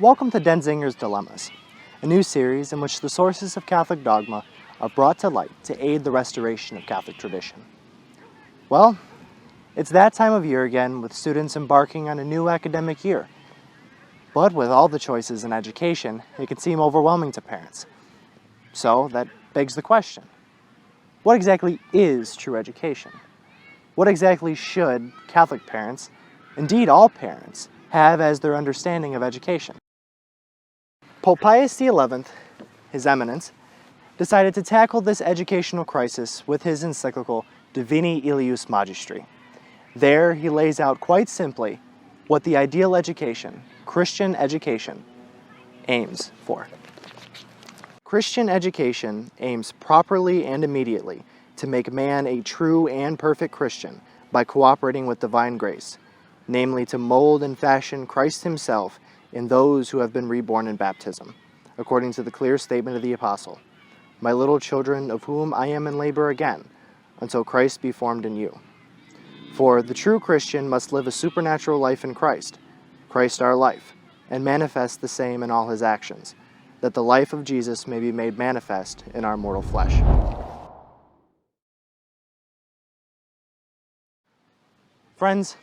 Welcome to Denzinger's Dilemmas, a new series in which the sources of Catholic dogma are brought to light to aid the restoration of Catholic tradition. Well, it's that time of year again with students embarking on a new academic year. But with all the choices in education, it can seem overwhelming to parents. So that begs the question, what exactly is true education? What exactly should Catholic parents, indeed all parents, have as their understanding of education? Pope Pius XI, His Eminence, decided to tackle this educational crisis with his encyclical Divini Illius Magistri. There he lays out quite simply what the ideal education, Christian education, aims for. Christian education aims properly and immediately to make man a true and perfect Christian by cooperating with divine grace, namely to mold and fashion Christ himself in those who have been reborn in baptism, according to the clear statement of the Apostle, "My little children, of whom I am in labor again, until Christ be formed in you." For the true Christian must live a supernatural life in Christ, Christ our life, and manifest the same in all his actions, that the life of Jesus may be made manifest in our mortal flesh. Friends,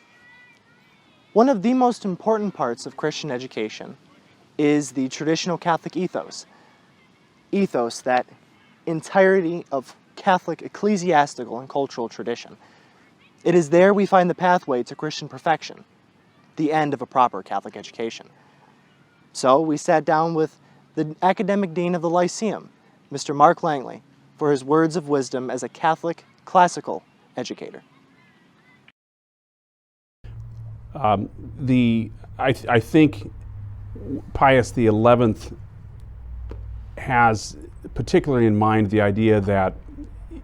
one of the most important parts of Christian education is the traditional Catholic ethos. Ethos, that entirety of Catholic ecclesiastical and cultural tradition. It is there we find the pathway to Christian perfection, the end of a proper Catholic education. So we sat down with the academic dean of the Lyceum, Mr. Mark Langley, for his words of wisdom as a Catholic classical educator. I think Pius XI has particularly in mind the idea that,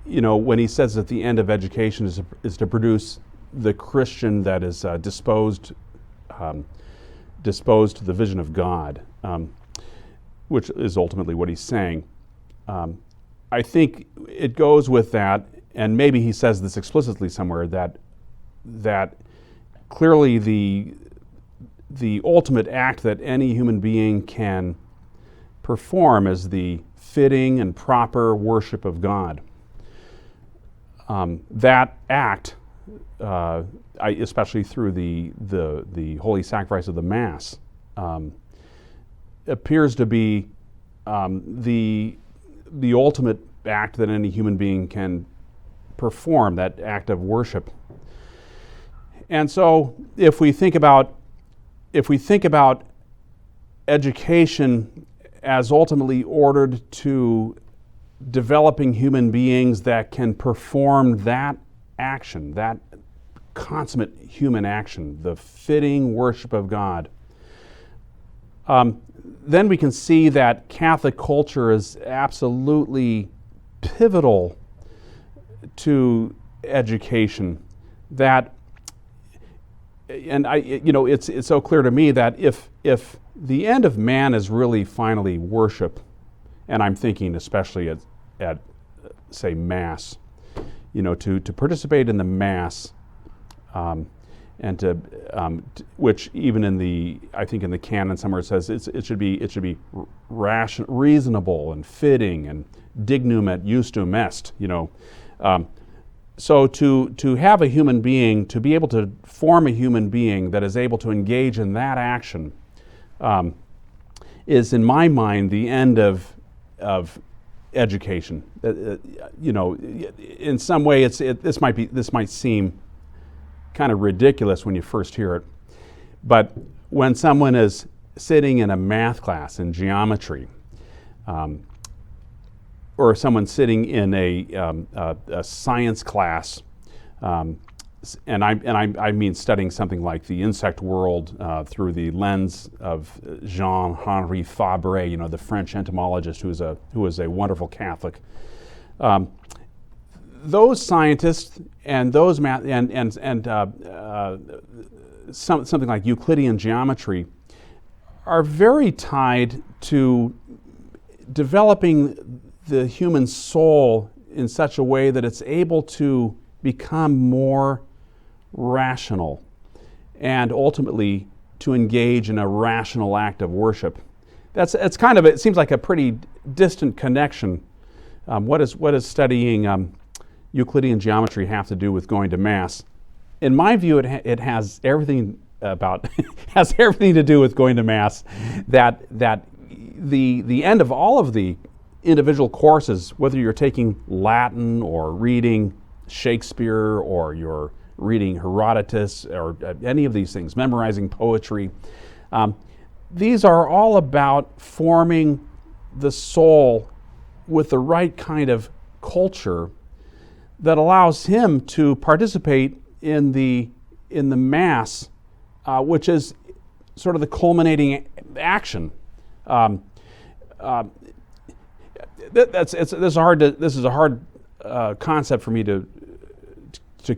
when he says that the end of education is to produce the Christian that is disposed to the vision of God, which is ultimately what he's saying. I think it goes with that, and maybe he says this explicitly somewhere, that clearly the ultimate act that any human being can perform is the fitting and proper worship of God. That act, especially through the holy sacrifice of the Mass, appears to be the ultimate act that any human being can perform, that act of worship. And so if we think about education as ultimately ordered to developing human beings that can perform that action, that consummate human action, the fitting worship of God, then we can see that Catholic culture is absolutely pivotal to education. It's so clear to me that if the end of man is really finally worship, and I'm thinking especially at say Mass, to participate in the Mass, and to which even in the canon somewhere it says it should be reasonable and fitting and Dignum et iustum est. So to have a human being, to be able to form a human being that is able to engage in that action, is in my mind the end of education. In some way, this might seem kind of ridiculous when you first hear it, but when someone is sitting in a math class in geometry, or someone sitting in a science class, and I mean studying something like the insect world through the lens of Jean-Henri Fabre, the French entomologist who is a wonderful Catholic. Those scientists and those math something like Euclidean geometry are very tied to developing the human soul in such a way that it's able to become more rational and ultimately to engage in a rational act of worship. It's kind of, it seems like a pretty distant connection. What does studying Euclidean geometry have to do with going to Mass? In my view, it has everything has everything to do with going to Mass. That the end of all of the individual courses, whether you're taking Latin or reading Shakespeare or you're reading Herodotus or any of these things, memorizing poetry, these are all about forming the soul with the right kind of culture that allows him to participate in the Mass, which is sort of the culminating action. This is a hard concept for me to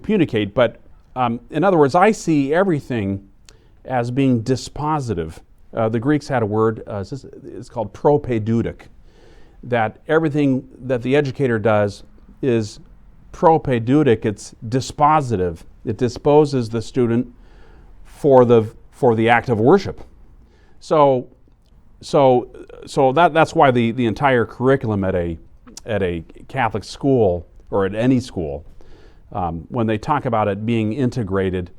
communicate, but in other words, I see everything as being dispositive. The Greeks had a word, it's called propedeutic, that everything that the educator does is propedeutic, it's dispositive. It disposes the student for the act of worship. So that's why the entire curriculum at a Catholic school or at any school, when they talk about it being integrated,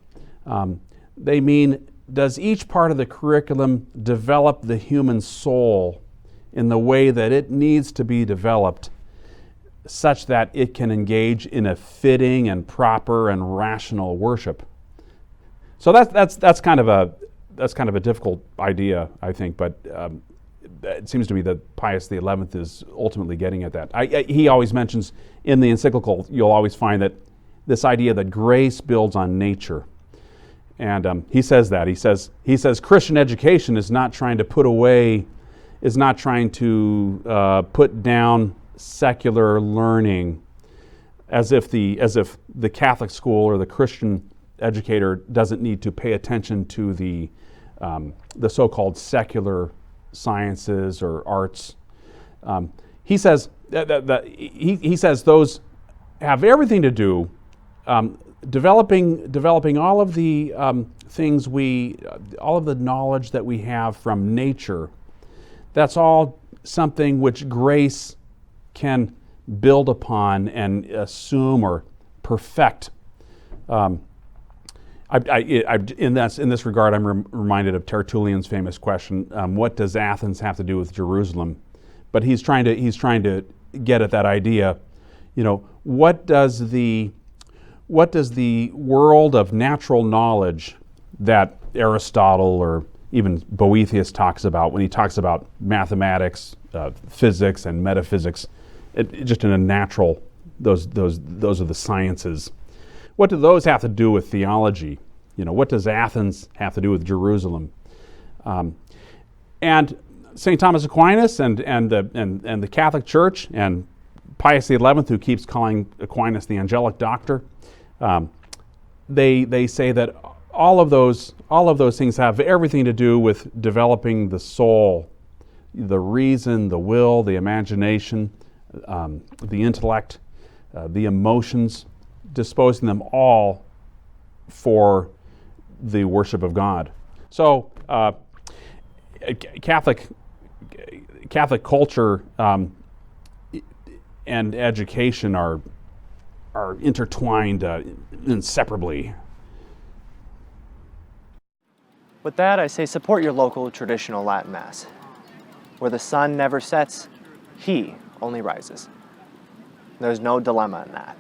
they mean, does each part of the curriculum develop the human soul in the way that it needs to be developed, such that it can engage in a fitting and proper and rational worship? So that's kind of a difficult idea, I think, but it seems to me that Pius XI is ultimately getting at that. He always mentions in the encyclical, you'll always find that this idea that grace builds on nature. And he says that. He says Christian education is not trying to put down secular learning as if the Catholic school or the Christian educator doesn't need to pay attention to the so-called secular sciences or arts. He says he says those have everything to do developing all of the things all of the knowledge that we have from nature. That's all something which grace can build upon and assume or perfect. In this regard, I'm reminded of Tertullian's famous question: "What does Athens have to do with Jerusalem?" But he's trying to get at that idea. What does the world of natural knowledge that Aristotle or even Boethius talks about when he talks about mathematics, physics, and metaphysics, just in a natural, those are the sciences. What do those have to do with theology? What does Athens have to do with Jerusalem? And St. Thomas Aquinas and the Catholic Church and Pius XI, who keeps calling Aquinas the angelic doctor, they say that all of those things have everything to do with developing the soul, the reason, the will, the imagination, the intellect, the emotions, disposing them all for the worship of God. So Catholic culture and education are intertwined inseparably. With that, I say support your local traditional Latin Mass. Where the sun never sets, he only rises. There's no dilemma in that.